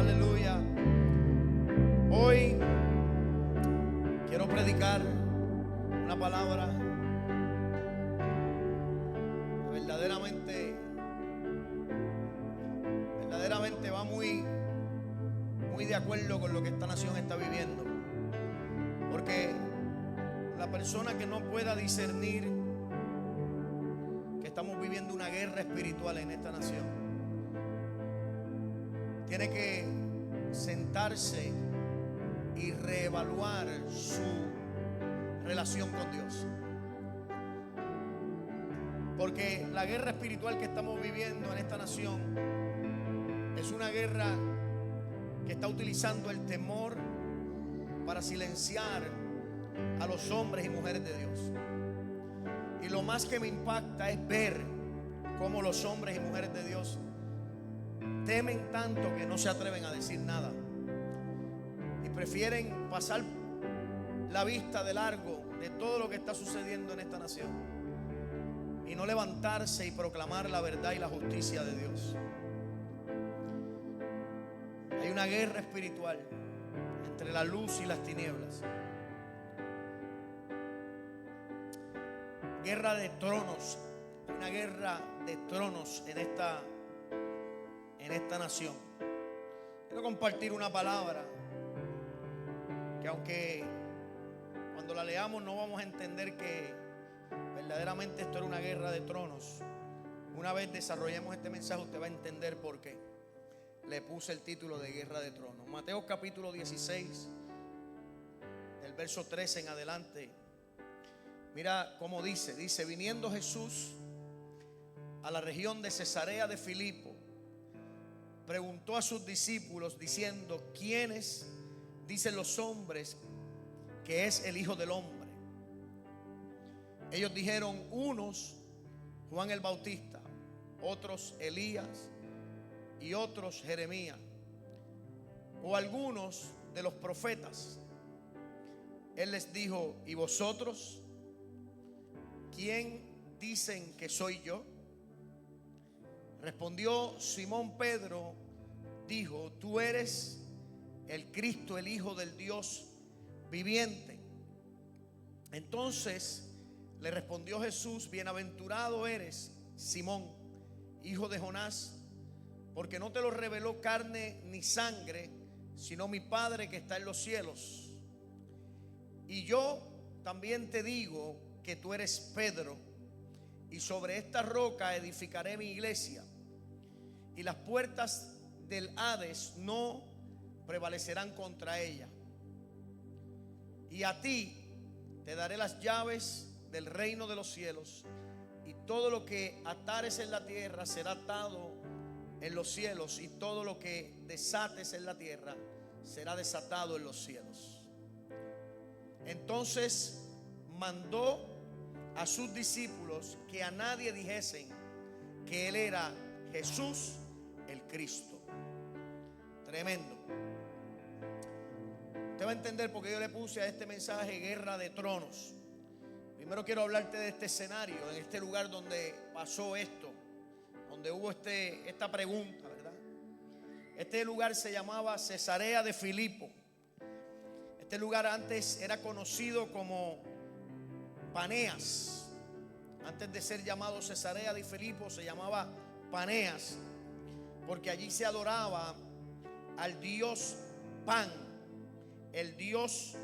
Aleluya. Hoy quiero predicar una palabra que verdaderamente va muy de acuerdo con lo que esta nación está viviendo. Porque la persona que no pueda discernir que estamos viviendo una guerra espiritual en esta nación, tiene que sentarse y reevaluar su relación con Dios. Porque la guerra espiritual que estamos viviendo en esta nación es una guerra que está utilizando el temor para silenciar a los hombres y mujeres de Dios. Y lo más que me impacta es ver cómo los hombres y mujeres de Dios temen tanto que no se atreven a decir nada y prefieren pasar la vista de largo de todo lo que está sucediendo en esta nación y no levantarse y proclamar la verdad y la justicia de Dios. Hay una guerra espiritual entre la luz y las tinieblas. Guerra de tronos. Una guerra de tronos en esta nación. Quiero compartir una palabra que, aunque cuando la leamos no vamos a entender que verdaderamente esto era una guerra de tronos, una vez desarrollemos este mensaje usted va a entender por qué le puse el título de Guerra de Tronos. Mateo capítulo 16, del verso 13 en adelante. Mira cómo dice, viniendo Jesús a la región de Cesarea de Filipo, preguntó a sus discípulos diciendo: ¿quiénes dicen los hombres que es el Hijo del Hombre? Ellos dijeron: unos Juan el Bautista, otros Elías y otros Jeremías, o algunos de los profetas. Él les dijo: ¿y vosotros? ¿Quién dicen que soy yo? Respondió Simón Pedro, dijo: tú eres el Cristo, el Hijo del Dios viviente. Entonces le respondió Jesús: bienaventurado eres, Simón, hijo de Jonás, porque no te lo reveló carne ni sangre, sino mi Padre que está en los cielos. Y yo también te digo que tú eres Pedro, y sobre esta roca edificaré mi iglesia, y las puertas del Hades no prevalecerán contra ella. Y a ti te daré las llaves del reino de los cielos, y todo lo que atares en la tierra será atado en los cielos, y todo lo que desates en la tierra será desatado en los cielos. Entonces mandó a sus discípulos que a nadie dijesen que él era Jesús el Cristo. Tremendo. Usted va a entender por qué yo le puse a este mensaje Guerra de Tronos. Primero quiero hablarte de este escenario, en este lugar donde pasó esto, donde hubo esta pregunta, ¿verdad? Este lugar se llamaba Cesarea de Filipo. Este lugar antes era conocido como Paneas. Antes de ser llamado Cesarea de Filipo se llamaba Paneas, porque allí se adoraba al dios Pan, el dios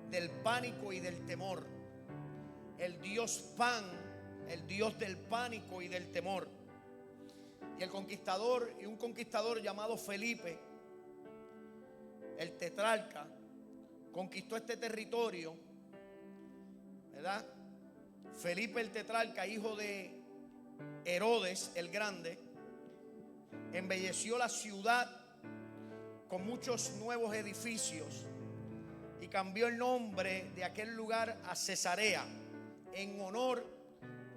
del pánico y del temor. El dios Pan, el dios del pánico y del temor. Y un conquistador llamado Felipe, el tetrarca, conquistó este territorio, ¿verdad? Felipe el tetrarca, hijo de Herodes el Grande, embelleció la ciudad con muchos nuevos edificios y cambió el nombre de aquel lugar a Cesarea, en honor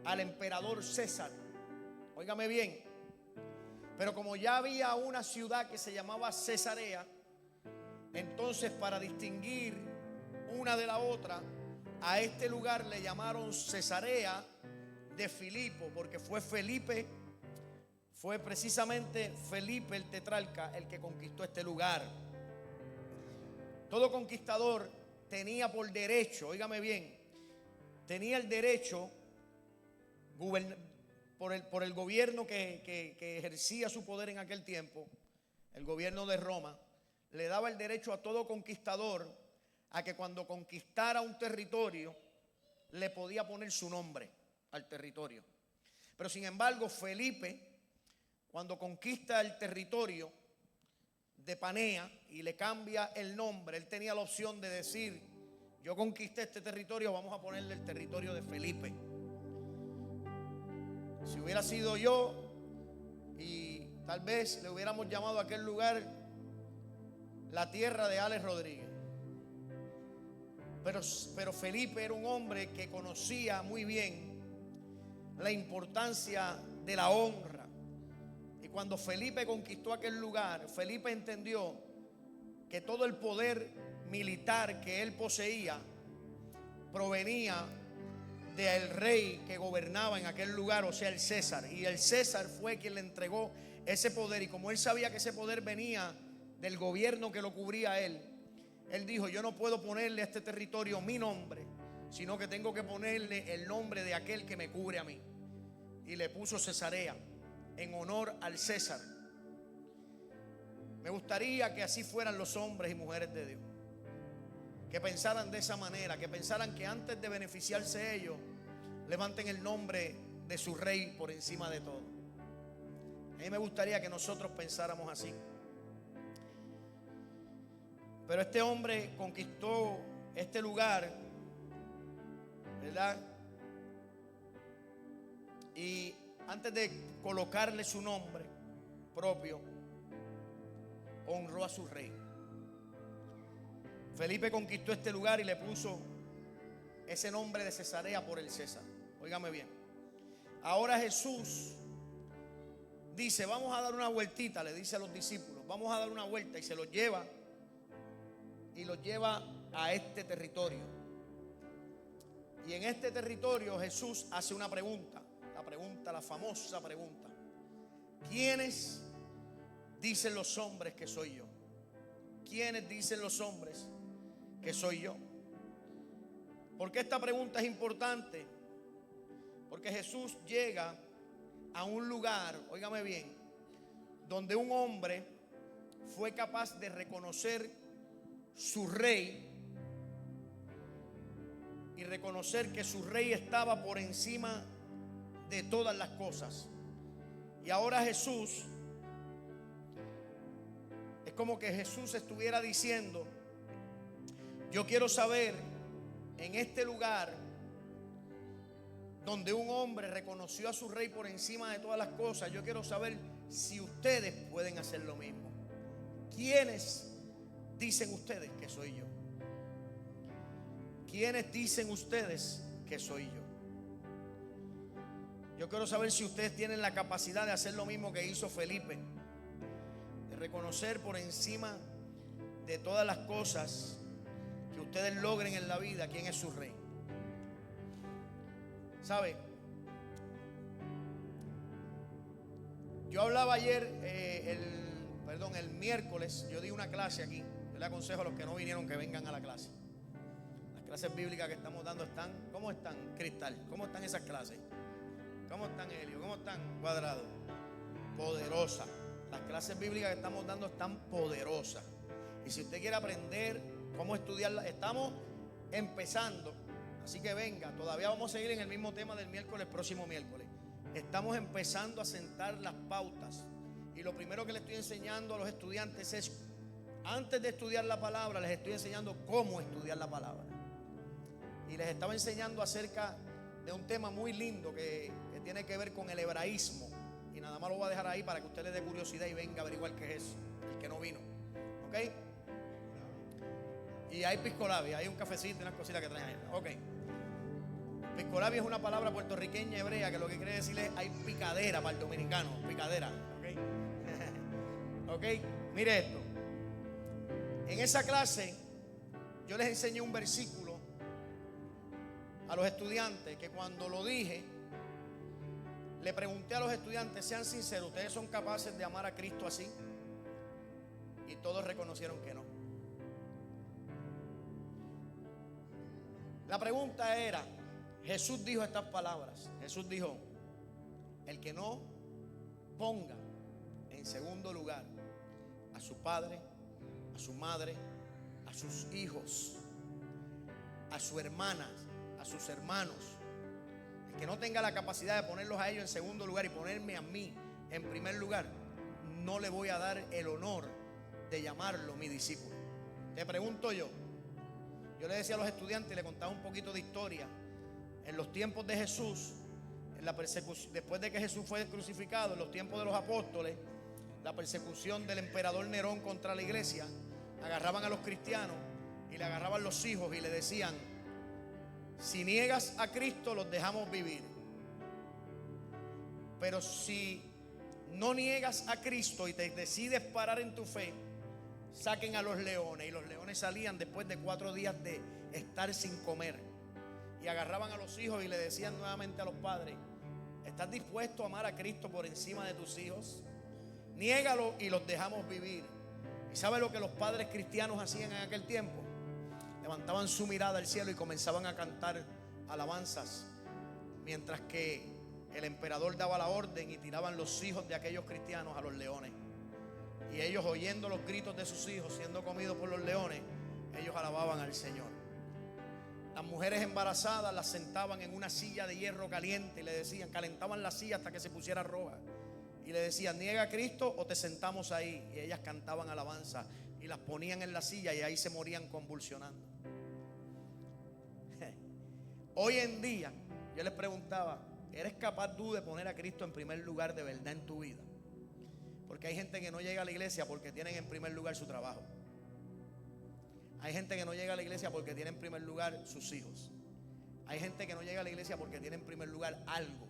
al emperador César. Óigame bien. Pero como ya había una ciudad que se llamaba Cesarea, entonces para distinguir una de la otra, a este lugar le llamaron Cesarea de Filipo, porque fue Felipe fue precisamente Felipe el tetrarca el que conquistó este lugar. Todo conquistador tenía por derecho, óigame bien, tenía el derecho por el gobierno que ejercía su poder en aquel tiempo, el gobierno de Roma, le daba el derecho a todo conquistador a que cuando conquistara un territorio le podía poner su nombre al territorio. Pero sin embargo, Felipe, cuando conquista el territorio de Panea y le cambia el nombre, él tenía la opción de decir: yo conquisté este territorio, vamos a ponerle el territorio de Felipe. Si hubiera sido yo, y tal vez le hubiéramos llamado a aquel lugar la tierra de Alex Rodríguez. Pero Felipe era un hombre que conocía muy bien la importancia de la honra. Y cuando Felipe conquistó aquel lugar, Felipe entendió que todo el poder militar que él poseía provenía del rey que gobernaba en aquel lugar, o sea, el César. Y el César fue quien le entregó ese poder. Y como él sabía que ese poder venía del gobierno que lo cubría a él, él dijo: yo no puedo ponerle a este territorio mi nombre, sino que tengo que ponerle el nombre de aquel que me cubre a mí. Y le puso Cesarea en honor al César. Me gustaría que así fueran los hombres y mujeres de Dios, que pensaran de esa manera, que pensaran que antes de beneficiarse ellos, levanten el nombre de su rey por encima de todo. A mí me gustaría que nosotros pensáramos así. Pero este hombre conquistó este lugar, ¿verdad? Y antes de colocarle su nombre propio, honró a su rey. Felipe conquistó este lugar y le puso ese nombre de Cesarea por el César. Óigame bien. Ahora Jesús dice: vamos a dar una vueltita, le dice a los discípulos, vamos a dar una vuelta, y se los lleva a este territorio. Y en este territorio Jesús hace una pregunta, la famosa pregunta: ¿quiénes dicen los hombres que soy yo? ¿Quiénes dicen los hombres que soy yo? ¿Por qué esta pregunta es importante? Porque Jesús llega a un lugar, óigame bien, donde un hombre fue capaz de reconocer su rey y reconocer que su rey estaba por encima de todas las cosas. Y ahora Jesús, es como que Jesús estuviera diciendo: yo quiero saber, en este lugar donde un hombre reconoció a su rey por encima de todas las cosas, yo quiero saber si ustedes pueden hacer lo mismo. ¿Quiénes dicen ustedes que soy yo? ¿Quiénes dicen ustedes que soy yo? Yo quiero saber si ustedes tienen la capacidad de hacer lo mismo que hizo Felipe, de reconocer por encima de todas las cosas que ustedes logren en la vida quién es su rey. ¿Sabe? Yo hablaba ayer, el miércoles, yo di una clase aquí. Yo le aconsejo a los que no vinieron que vengan a la clase. Las clases bíblicas que estamos dando están, ¿cómo están, Cristal? ¿Cómo están esas clases? ¿Cómo están, Helio? ¿Cómo están, Cuadrado? Poderosa. Las clases bíblicas que estamos dando están poderosas. Y si usted quiere aprender cómo estudiarlas, estamos empezando. Así que venga, todavía vamos a seguir en el mismo tema del próximo miércoles. Estamos empezando a sentar las pautas. Y lo primero que le estoy enseñando a los estudiantes es, antes de estudiar la palabra, les estoy enseñando cómo estudiar la palabra. Y les estaba enseñando acerca de un tema muy lindo que tiene que ver con el hebraísmo. Y nada más lo voy a dejar ahí para que usted le dé curiosidad y venga a averiguar qué es eso, el que no vino. ¿Ok? Y hay pisco labia, hay un cafecito y unas cositas que traen ahí. Ok. Pisco labia es una palabra puertorriqueña hebrea que lo que quiere decir es hay picadera para el dominicano, picadera. Ok. Ok, mire esto. En esa clase yo les enseñé un versículo a los estudiantes que cuando lo dije Le pregunté a los estudiantes, sean sinceros, ¿ustedes son capaces de amar a Cristo así? Y todos reconocieron que no. La pregunta era, Jesús dijo estas palabras. Jesús dijo, el que no ponga en segundo lugar a su padre, a su madre, a sus hijos, a sus hermanas, a sus hermanos, el que no tenga la capacidad de ponerlos a ellos en segundo lugar y ponerme a mí en primer lugar, no le voy a dar el honor de llamarlo mi discípulo. Te pregunto yo le decía a los estudiantes, le contaba un poquito de historia. En los tiempos de Jesús, en la persecución, después de que Jesús fue crucificado, en los tiempos de los apóstoles, la persecución del emperador Nerón contra la iglesia, agarraban a los cristianos y le agarraban los hijos y le decían, si niegas a Cristo los dejamos vivir, pero si no niegas a Cristo y te decides parar en tu fe, saquen a los leones. Y los leones salían después de 4 días de estar sin comer, y agarraban a los hijos y le decían nuevamente a los padres, ¿estás dispuesto a amar a Cristo por encima de tus hijos? Niégalo y los dejamos vivir. ¿Y sabe lo que los padres cristianos hacían en aquel tiempo? Levantaban su mirada al cielo y comenzaban a cantar alabanzas, mientras que el emperador daba la orden y tiraban los hijos de aquellos cristianos a los leones. Y ellos, oyendo los gritos de sus hijos siendo comidos por los leones, ellos alababan al Señor. Las mujeres embarazadas las sentaban en una silla de hierro caliente y le decían, calentaban la silla hasta que se pusiera roja, y le decían, niega a Cristo o te sentamos ahí. Y ellas cantaban alabanza y las ponían en la silla y ahí se morían convulsionando. Hoy en día yo les preguntaba, ¿eres capaz tú de poner a Cristo en primer lugar de verdad en tu vida? Porque hay gente que no llega a la iglesia porque tienen en primer lugar su trabajo. Hay gente que no llega a la iglesia porque tiene en primer lugar sus hijos. Hay gente que no llega a la iglesia porque tiene en primer lugar algo.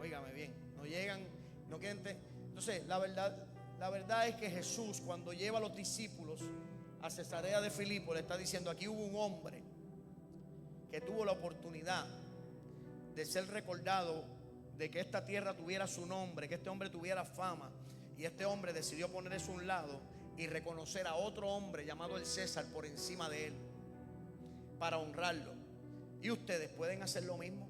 Óigame bien, no llegan, no quieren. Entonces, la verdad es que Jesús, cuando lleva a los discípulos a Cesarea de Filipo, le está diciendo, aquí hubo un hombre que tuvo la oportunidad de ser recordado, de que esta tierra tuviera su nombre, que este hombre tuviera fama, y este hombre decidió poner eso a un lado y reconocer a otro hombre llamado el César por encima de él, para honrarlo. ¿Y ustedes pueden hacer lo mismo?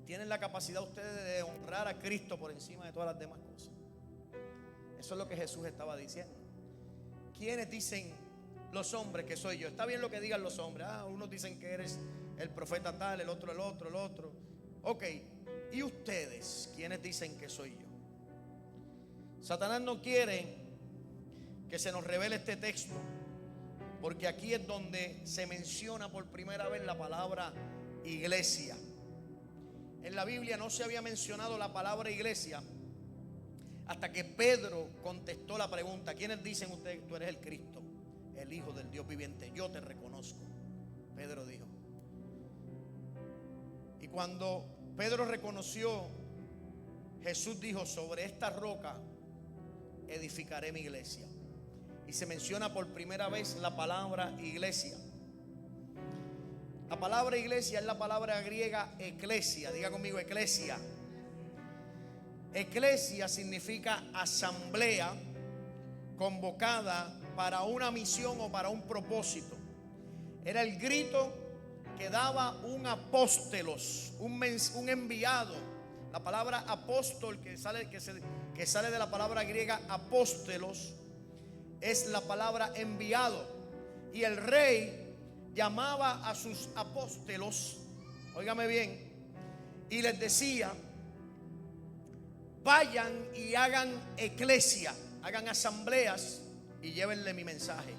¿Tienen la capacidad ustedes de honrar a Cristo por encima de todas las demás cosas? Eso es lo que Jesús estaba diciendo. ¿Quiénes dicen los hombres que soy yo? Está bien lo que digan los hombres. Unos dicen que eres el profeta tal, el otro el otro, el otro. Ok, ¿y ustedes quiénes dicen que soy yo? Satanás no quiere que se nos revele este texto, porque aquí es donde se menciona por primera vez la palabra iglesia. En la Biblia no se había mencionado la palabra iglesia hasta que Pedro contestó la pregunta, ¿quiénes dicen ustedes que tú eres el Cristo, el Hijo del Dios viviente? Yo te reconozco, Pedro dijo. Y cuando Pedro reconoció, Jesús dijo, sobre esta roca edificaré mi iglesia. Y se menciona por primera vez la palabra iglesia. La palabra iglesia es la palabra griega eclesia. Diga conmigo, eclesia. Eclesia significa asamblea convocada para una misión o para un propósito. Era el grito que daba un apóstolos, un enviado. La palabra apóstol que sale de la palabra griega apóstolos es la palabra enviado. Y el rey llamaba a sus apóstolos, óigame bien, y les decía, vayan y hagan eclesia, hagan asambleas y llévenle mi mensaje.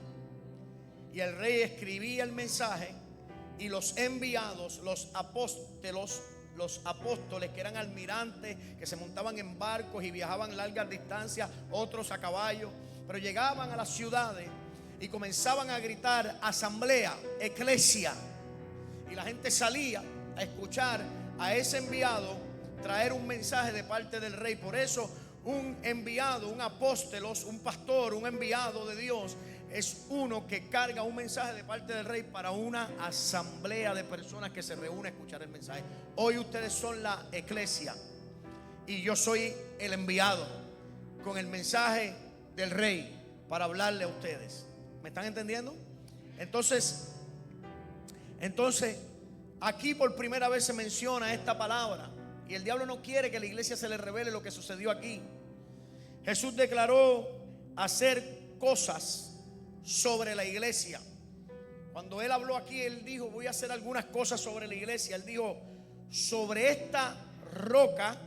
Y el rey escribía el mensaje, y los enviados, los apóstoles que eran almirantes, que se montaban en barcos y viajaban largas distancias, otros a caballo, pero llegaban a las ciudades y comenzaban a gritar asamblea, eclesia, y la gente salía a escuchar a ese enviado traer un mensaje de parte del rey. Por eso un enviado, un apóstolos, un pastor, un enviado de Dios es uno que carga un mensaje de parte del rey para una asamblea de personas que se reúne a escuchar el mensaje. Hoy ustedes son la iglesia y yo soy el enviado con el mensaje del rey para hablarle a ustedes. ¿Me están entendiendo? Entonces, aquí por primera vez se menciona esta palabra. Y el diablo no quiere que la iglesia se le revele lo que sucedió aquí. Jesús declaró hacer cosas sobre la iglesia. Cuando él habló aquí, él dijo: voy a hacer algunas cosas sobre la iglesia. Él dijo: sobre esta roca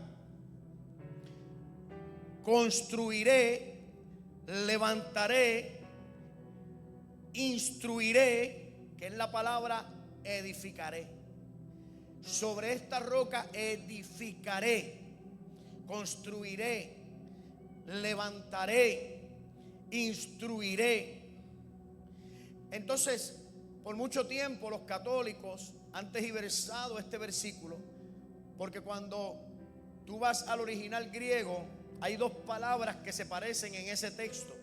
construiré, levantaré, instruiré, que es la palabra edificaré. Sobre esta roca edificaré, construiré, levantaré, instruiré. Entonces, por mucho tiempo los católicos han tergiversado este versículo, porque cuando tú vas al original griego, hay dos palabras que se parecen en ese texto,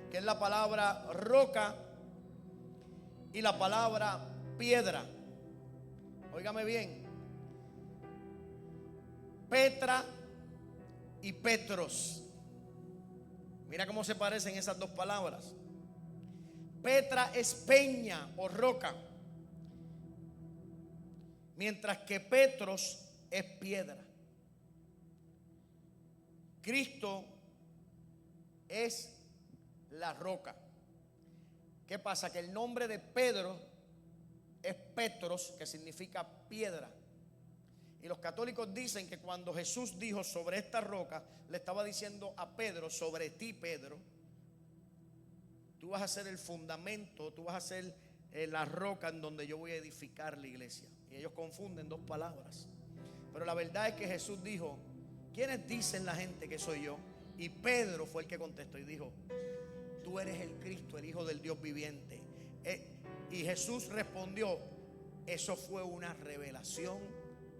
que es la palabra roca y la palabra piedra. Óigame bien, Petra y Petros. Mira cómo se parecen esas dos palabras. Petra es peña o roca, mientras que Petros es piedra. Cristo es la roca. ¿Qué pasa? Que el nombre de Pedro es Petros, que significa piedra. Y los católicos dicen que cuando Jesús dijo sobre esta roca, le estaba diciendo a Pedro: sobre ti, Pedro, tú vas a ser el fundamento, tú vas a ser la roca en donde yo voy a edificar la iglesia. Y ellos confunden dos palabras. Pero la verdad es que Jesús dijo: ¿quiénes dicen la gente que soy yo? Y Pedro fue el que contestó y dijo: tú eres el Cristo, el Hijo del Dios viviente. Y Jesús respondió: eso fue una revelación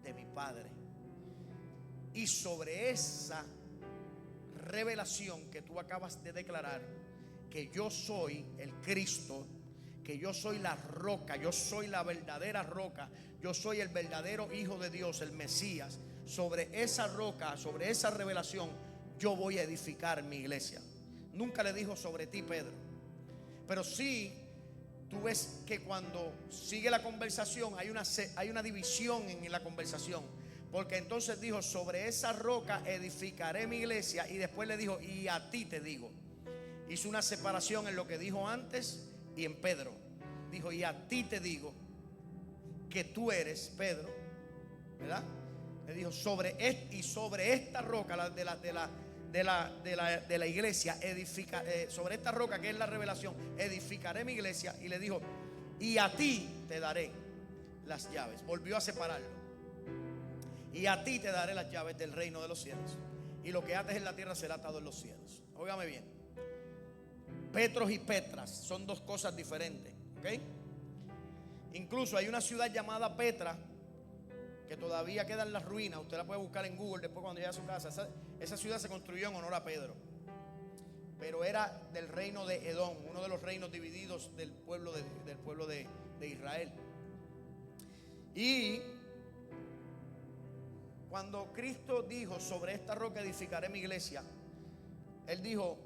de mi Padre. Y sobre esa revelación que tú acabas de declarar, que yo soy el Cristo, que yo soy la roca, yo soy la verdadera roca, yo soy el verdadero Hijo de Dios, el Mesías, sobre esa roca, sobre esa revelación, yo voy a edificar mi iglesia. Nunca le dijo sobre ti, Pedro. Pero sí, tú ves que cuando sigue la conversación hay una división en la conversación. Porque entonces dijo: sobre esa roca edificaré mi iglesia. Y después le dijo: y a ti te digo. Hizo una separación en lo que dijo antes y en Pedro. Dijo: y a ti te digo que tú eres Pedro, ¿verdad? Le dijo: sobre esta roca de la iglesia, sobre esta roca que es la revelación, edificaré mi iglesia. Y le dijo: y a ti te daré las llaves. Volvió a separarlo: y a ti te daré las llaves del reino de los cielos, y lo que ates en la tierra será atado en los cielos. Óigame bien, Petros y Petras son dos cosas diferentes, ¿ok? Incluso hay una ciudad llamada Petra que todavía queda en las ruinas. Usted la puede buscar en Google después cuando llegue a su casa. Esa ciudad se construyó en honor a Pedro, pero era del reino de Edom, uno de los reinos divididos del pueblo de Israel. Y cuando Cristo dijo: sobre esta roca edificaré mi iglesia, Él dijo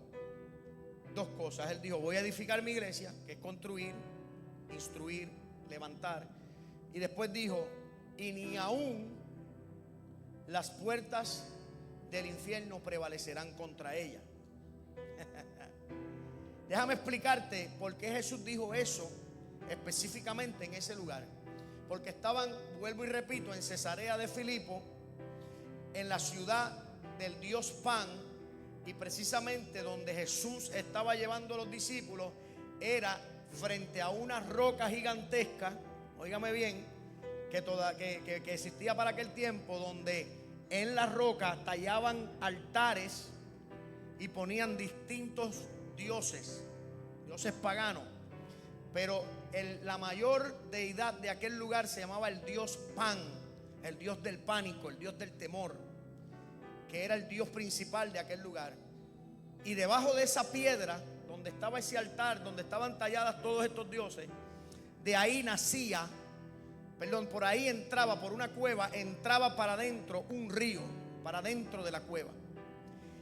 dos cosas. Él dijo: voy a edificar mi iglesia, que es construir, instruir, levantar. Y después dijo: y ni aún las puertas del infierno prevalecerán contra ella. Déjame explicarte por qué Jesús dijo eso específicamente en ese lugar. Porque estaban, vuelvo y repito, en Cesarea de Filipo, en la ciudad del Dios Pan. Y precisamente donde Jesús estaba llevando a los discípulos era frente a una roca gigantesca, óigame bien, que existía para aquel tiempo, donde en la roca tallaban altares y ponían distintos dioses paganos. Pero la mayor deidad de aquel lugar se llamaba el Dios Pan, el Dios del pánico, el Dios del temor, que era el Dios principal de aquel lugar. Y debajo de esa piedra donde estaba ese altar, donde estaban talladas todos estos dioses, de ahí nacía, por ahí entraba, por una cueva, entraba para adentro un río, para dentro de la cueva.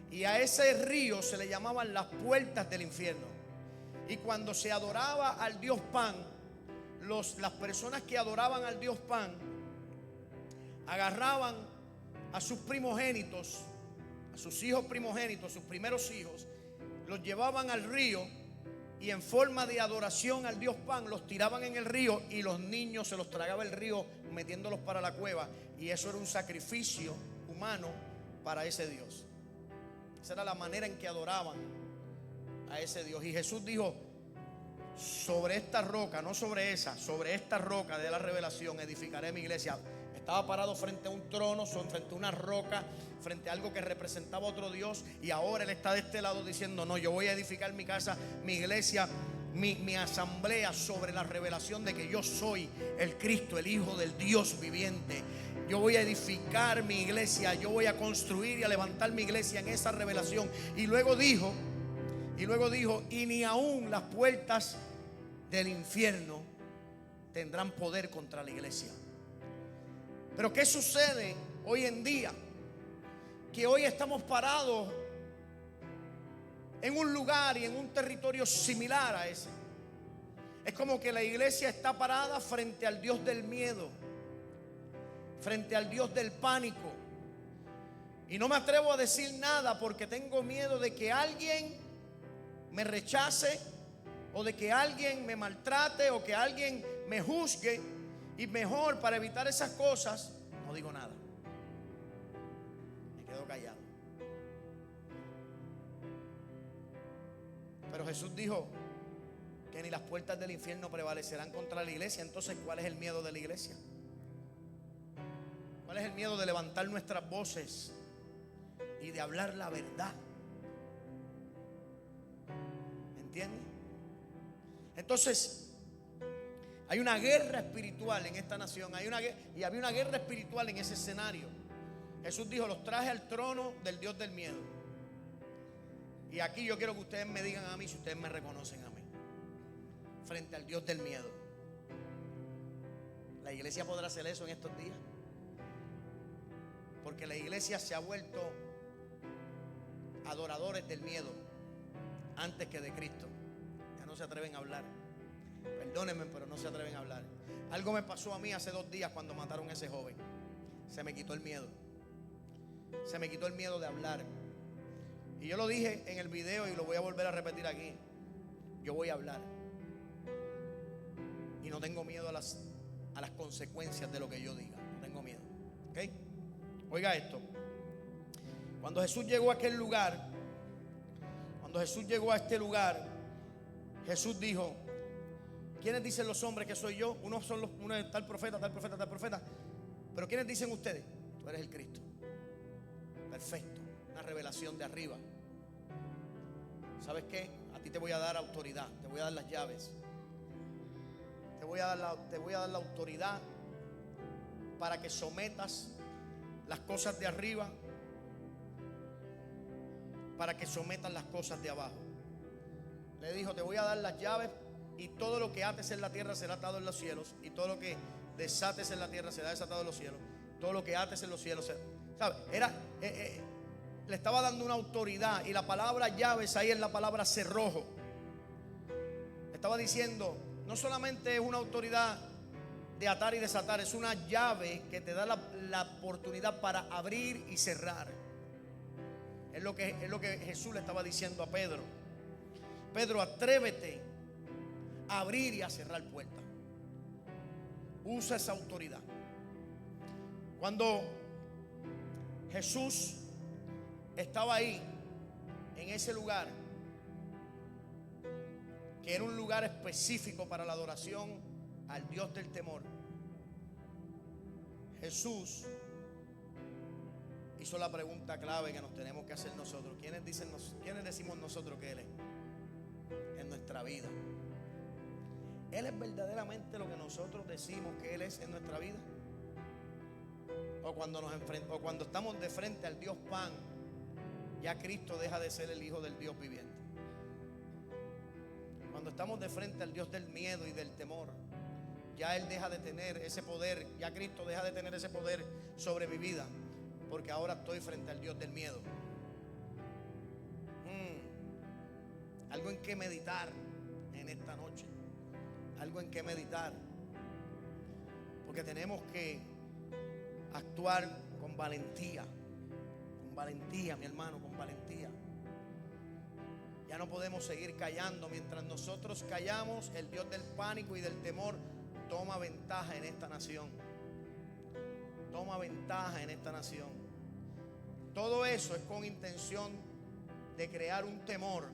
Y a ese río se le llamaban las puertas del infierno. Y cuando se adoraba al dios Pan, las personas que adoraban al dios Pan agarraban a sus primogénitos, a sus hijos primogénitos, sus primeros hijos, los llevaban al río y en forma de adoración al dios Pan los tiraban en el río y los niños se los tragaba el río metiéndolos para la cueva. Y eso era un sacrificio humano para ese dios. Esa era la manera en que adoraban a ese Dios. Y Jesús dijo: sobre esta roca, no sobre esa, sobre esta roca de la revelación edificaré mi iglesia. Estaba parado frente a un trono, frente a una roca, frente a algo que representaba a otro Dios. Y ahora Él está de este lado diciendo: no, yo voy a edificar mi casa, mi iglesia, mi asamblea sobre la revelación de que yo soy el Cristo, el Hijo del Dios viviente. Yo voy a edificar mi iglesia, yo voy a construir y a levantar mi iglesia en esa revelación. Y luego dijo, y ni aún las puertas del infierno tendrán poder contra la iglesia. Pero ¿qué sucede hoy en día? Que hoy estamos parados en un lugar y en un territorio similar a ese. Es como que la iglesia está parada frente al Dios del miedo, frente al Dios del pánico. Y no me atrevo a decir nada porque tengo miedo de que alguien me rechace, o de que alguien me maltrate, o que alguien me juzgue. Y mejor, para evitar esas cosas, no digo nada, me quedo callado. Pero Jesús dijo que ni las puertas del infierno prevalecerán contra la iglesia. Entonces, ¿cuál es el miedo de la iglesia? ¿Cuál es el miedo de levantar nuestras voces y de hablar la verdad? ¿Entiendes? Entonces, hay una guerra espiritual en esta nación. Y había una guerra espiritual en ese escenario. Jesús dijo: los traje al trono del Dios del miedo. Y aquí yo quiero que ustedes me digan a mí si ustedes me reconocen a mí, frente al Dios del miedo. ¿La iglesia podrá hacer eso en estos días? Porque la iglesia se ha vuelto adoradores del miedo antes que de Cristo. Ya no se atreven a hablar. Perdónenme, pero no se atreven a hablar. Algo me pasó a mí hace 2 días cuando mataron a ese joven. Se me quitó el miedo. Se me quitó el miedo de hablar. Y yo lo dije en el video y lo voy a volver a repetir aquí. Yo voy a hablar. Y no tengo miedo a las consecuencias de lo que yo diga. No tengo miedo. ¿Ok? Oiga esto. Cuando Jesús llegó a aquel lugar, cuando Jesús llegó a este lugar, Jesús dijo: ¿quiénes dicen los hombres que soy yo? Uno es tal profeta, tal profeta, tal profeta. Pero ¿quiénes dicen ustedes? Tú eres el Cristo. Perfecto. Una revelación de arriba. ¿Sabes qué? A ti te voy a dar autoridad. Te voy a dar las llaves. Te voy a dar la autoridad para que sometas las cosas de arriba, para que sometas las cosas de abajo. Le dijo: te voy a dar las llaves, y todo lo que ates en la tierra será atado en los cielos, y todo lo que desates en la tierra será desatado en los cielos. Todo lo que ates en los cielos ¿sabe? Le estaba dando una autoridad. Y la palabra llaves ahí es la palabra cerrojo. Estaba diciendo: no solamente es una autoridad de atar y desatar, es una llave que te da la oportunidad para abrir y cerrar. Es lo que Jesús le estaba diciendo a Pedro. Pedro, atrévete a abrir y a cerrar puertas. Usa esa autoridad. Cuando Jesús estaba ahí, en ese lugar, que era un lugar específico para la adoración al Dios del temor, Jesús hizo la pregunta clave que nos tenemos que hacer nosotros. ¿Quiénes decimos nosotros que Él es en nuestra vida? ¿Él es verdaderamente lo que nosotros decimos que Él es en nuestra vida? O cuando estamos de frente al Dios Pan, ya Cristo deja de ser el Hijo del Dios viviente. estamos de frente al Dios del miedo y del temor, ya Él deja de tener ese poder, ya Cristo deja de tener ese poder sobre mi vida, porque ahora estoy frente al Dios del miedo. Algo en que meditar en esta noche, algo en que meditar, porque tenemos que actuar con valentía, mi hermano, con valentía. Ya no podemos seguir callando. Mientras nosotros callamos, el Dios del pánico y del temor toma ventaja en esta nación. Toma ventaja en esta nación. Todo eso es con intención de crear un temor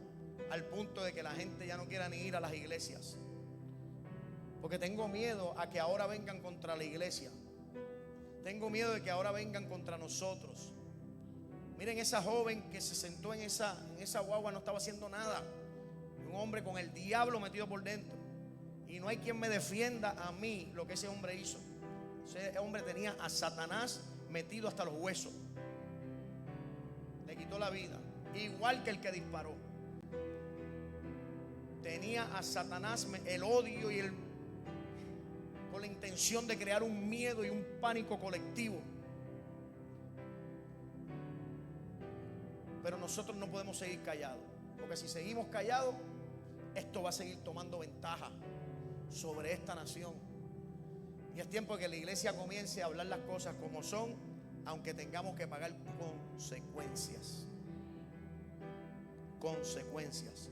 al punto de que la gente ya no quiera ni ir a las iglesias. Porque tengo miedo a que ahora vengan contra la iglesia. Tengo miedo de que ahora vengan contra nosotros. Miren, esa joven que se sentó en esa guagua no estaba haciendo nada. Un hombre con el diablo metido por dentro. Y no hay quien me defienda a mí lo que ese hombre hizo. Ese hombre tenía a Satanás metido hasta los huesos. Le quitó la vida, igual que el que disparó. Tenía a Satanás, el odio y con la intención de crear un miedo y un pánico colectivo. Pero nosotros no podemos seguir callados, porque si seguimos callados, esto va a seguir tomando ventaja sobre esta nación. Y es tiempo de que la iglesia comience a hablar las cosas como son, aunque tengamos que pagar consecuencias. Consecuencias.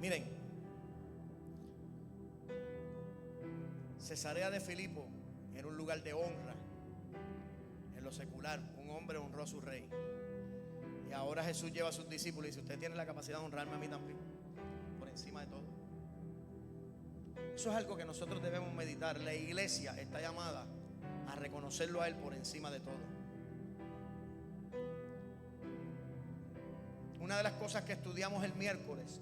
Miren, Cesarea de Filipo era un lugar de honra. En lo secular, un hombre honró a su rey. Y ahora Jesús lleva a sus discípulos y dice: usted tiene la capacidad de honrarme a mí también, por encima de todo. Eso es algo que nosotros debemos meditar. La iglesia está llamada a reconocerlo a Él por encima de todo. Una de las cosas que estudiamos el miércoles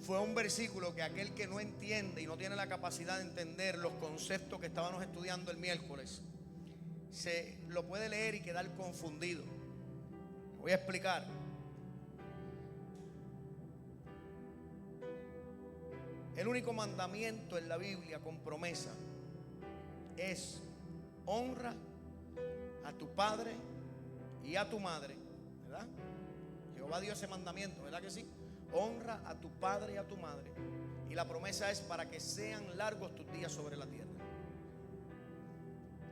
fue un versículo que aquel que no entiende y no tiene la capacidad de entender los conceptos que estábamos estudiando el miércoles, se lo puede leer y quedar confundido. Voy a explicar. El único mandamiento en la Biblia con promesa es: honra a tu padre y a tu madre, ¿verdad? Jehová dio ese mandamiento, ¿verdad que sí? Honra a tu padre y a tu madre. Y la promesa es para que sean largos tus días sobre la tierra.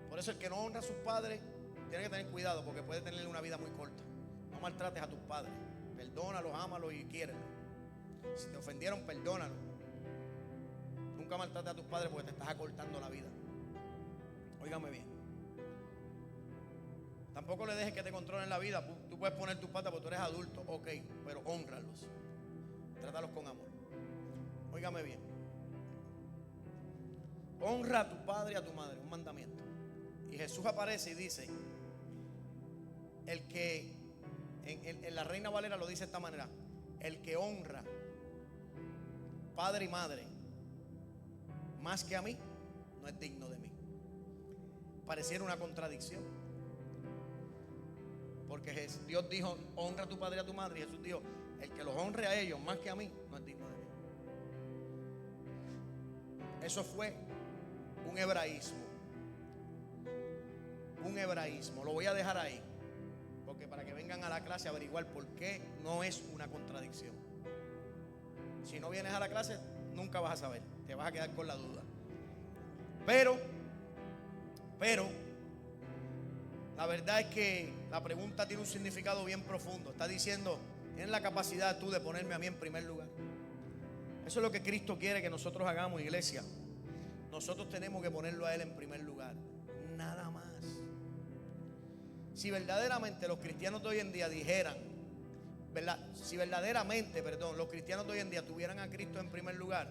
Por eso el que no honra a sus padres tiene que tener cuidado, porque puede tener una vida muy corta. No maltrates a tus padres. Perdónalos, ámalos y quiérelos. Si te ofendieron, perdónalos. Nunca maltrates a tus padres porque te estás acortando la vida. Óigame bien. Tampoco le dejes que te controlen la vida. Tú puedes poner tus patas porque tú eres adulto, ok, pero hónralos. Trátalos con amor. Óigame bien. Honra a tu padre y a tu madre, un mandamiento. Y Jesús aparece y dice, el que en la Reina Valera lo dice de esta manera: el que honra padre y madre más que a mí, no es digno de mí. Pareciera una contradicción, porque Dios dijo: honra a tu padre y a tu madre. Y Jesús dijo: el que los honre a ellos más que a mí, no es digno de mí. Eso fue un hebraísmo. Un hebraísmo. Lo voy a dejar ahí, porque para que vengan a la clase a averiguar por qué no es una contradicción. Si no vienes a la clase, nunca vas a saber. Te vas a quedar con la duda. Pero la verdad es que la pregunta tiene un significado bien profundo. Está diciendo: ¿tienes la capacidad tú de ponerme a mí en primer lugar? Eso es lo que Cristo quiere que nosotros hagamos, iglesia. Nosotros tenemos que ponerlo a Él en primer lugar. Nada más. Si verdaderamente los cristianos de hoy en día dijeran, ¿verdad? Si verdaderamente, los cristianos de hoy en día tuvieran a Cristo en primer lugar,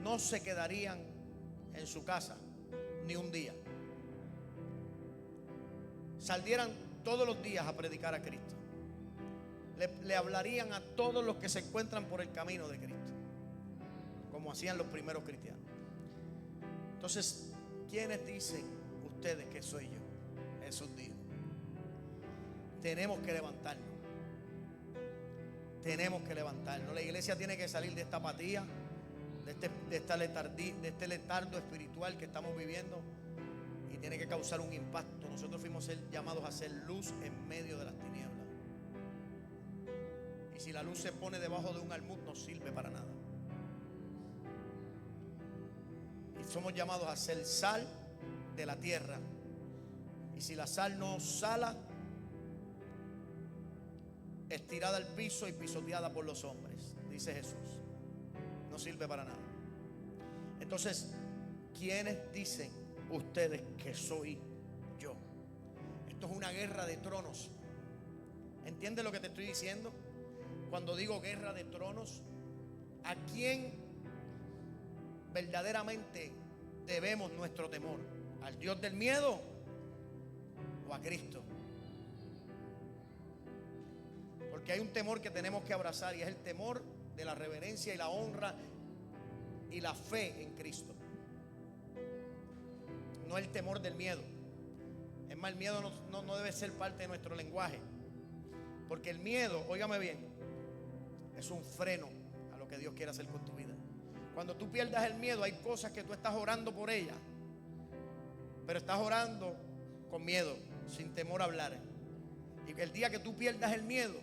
no se quedarían en su casa ni un día. Saldieran todos los días a predicar a Cristo. Le hablarían a todos los que se encuentran por el camino de Cristo, como hacían los primeros cristianos. Entonces, ¿quiénes dicen ustedes que soy yo? Jesús dijo: tenemos que levantarnos. Tenemos que levantarnos. La iglesia tiene que salir de esta apatía, de este letardo espiritual que estamos viviendo, y tiene que causar un impacto. Nosotros fuimos llamados a ser luz en medio de las tinieblas. Y si la luz se pone debajo de un almud, no sirve para nada. Y somos llamados a ser sal de la tierra. Y si la sal no sala, es tirada al piso y pisoteada por los hombres, dice Jesús. No sirve para nada. Entonces, ¿quiénes dicen ustedes que soy yo? Esto es una guerra de tronos. ¿Entiendes lo que te estoy diciendo? Cuando digo guerra de tronos, ¿a quién verdaderamente debemos nuestro temor? ¿Al Dios del miedo o a Cristo? Porque hay un temor que tenemos que abrazar, y es el temor de la reverencia y la honra y la fe en Cristo. No el temor del miedo. Es más, el miedo no debe ser parte de nuestro lenguaje. Porque el miedo, óigame bien, es un freno a lo que Dios quiere hacer con tu vida. Cuando tú pierdas el miedo, hay cosas que tú estás orando por ellas, pero estás orando con miedo, sin temor a hablar. Y el día que tú pierdas el miedo,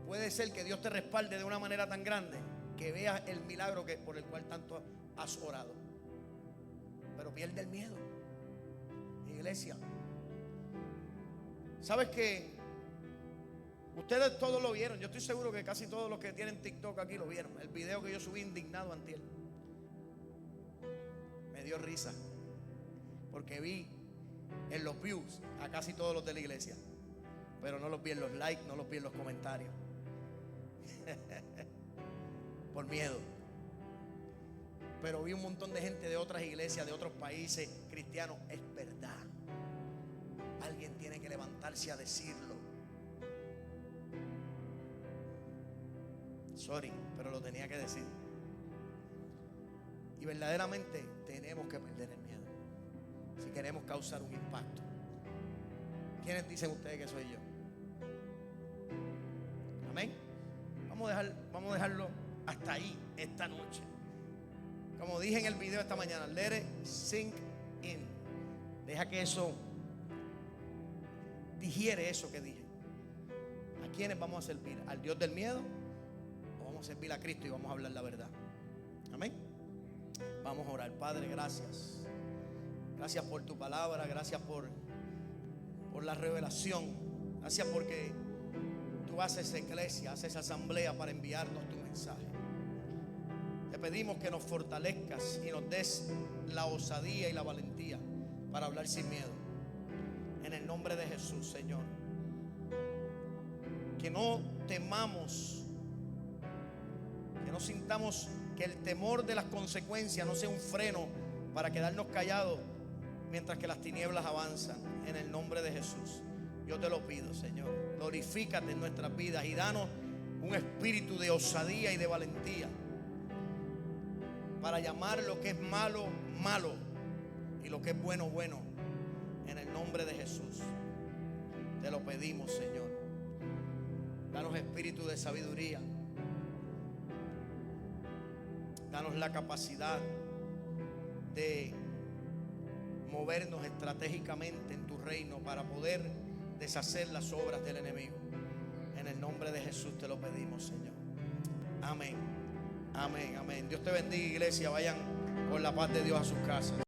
puede ser que Dios te respalde de una manera tan grande que veas el milagro por el cual tanto has orado. Pero pierde el miedo, iglesia. ¿Sabes qué? Ustedes todos lo vieron. Yo estoy seguro que casi todos los que tienen TikTok aquí lo vieron. El video que yo subí indignado antier. Me dio risa, porque vi en los views a casi todos los de la iglesia, pero no los vi en los likes, no los vi en los comentarios. Por miedo. Pero vi un montón de gente de otras iglesias, de otros países cristianos. Es verdad. Alguien tiene que levantarse a decirlo. Sorry, pero lo tenía que decir. Y verdaderamente tenemos que perder el miedo si queremos causar un impacto. ¿Quiénes dicen ustedes que soy yo? Amén. Vamos a dejarlo hasta ahí esta noche. Como dije en el video esta mañana, let it sink in. Deja que eso digiere eso que dije. ¿A quiénes vamos a servir? ¿Al Dios del miedo? ¿O vamos a servir a Cristo y vamos a hablar la verdad? Amén. Vamos a orar. Padre, gracias. Gracias por tu palabra. Gracias por la revelación. Gracias porque tú haces iglesia, haces asamblea para enviarnos tu mensaje. Te pedimos que nos fortalezcas y nos des la osadía y la valentía para hablar sin miedo. En el nombre de Jesús, Señor. Que no temamos, que no sintamos que el temor de las consecuencias no sea un freno para quedarnos callados mientras que las tinieblas avanzan. En el nombre de Jesús, yo te lo pido, Señor. Glorifícate en nuestras vidas y danos un espíritu de osadía y de valentía para llamar lo que es malo, malo, y lo que es bueno, bueno. En el nombre de Jesús te lo pedimos, Señor. Danos espíritu de sabiduría. Danos la capacidad de movernos estratégicamente en tu reino para poder deshacer las obras del enemigo. En el nombre de Jesús te lo pedimos, Señor. Amén. Amén, amén. Dios te bendiga, iglesia. Vayan con la paz de Dios a sus casas.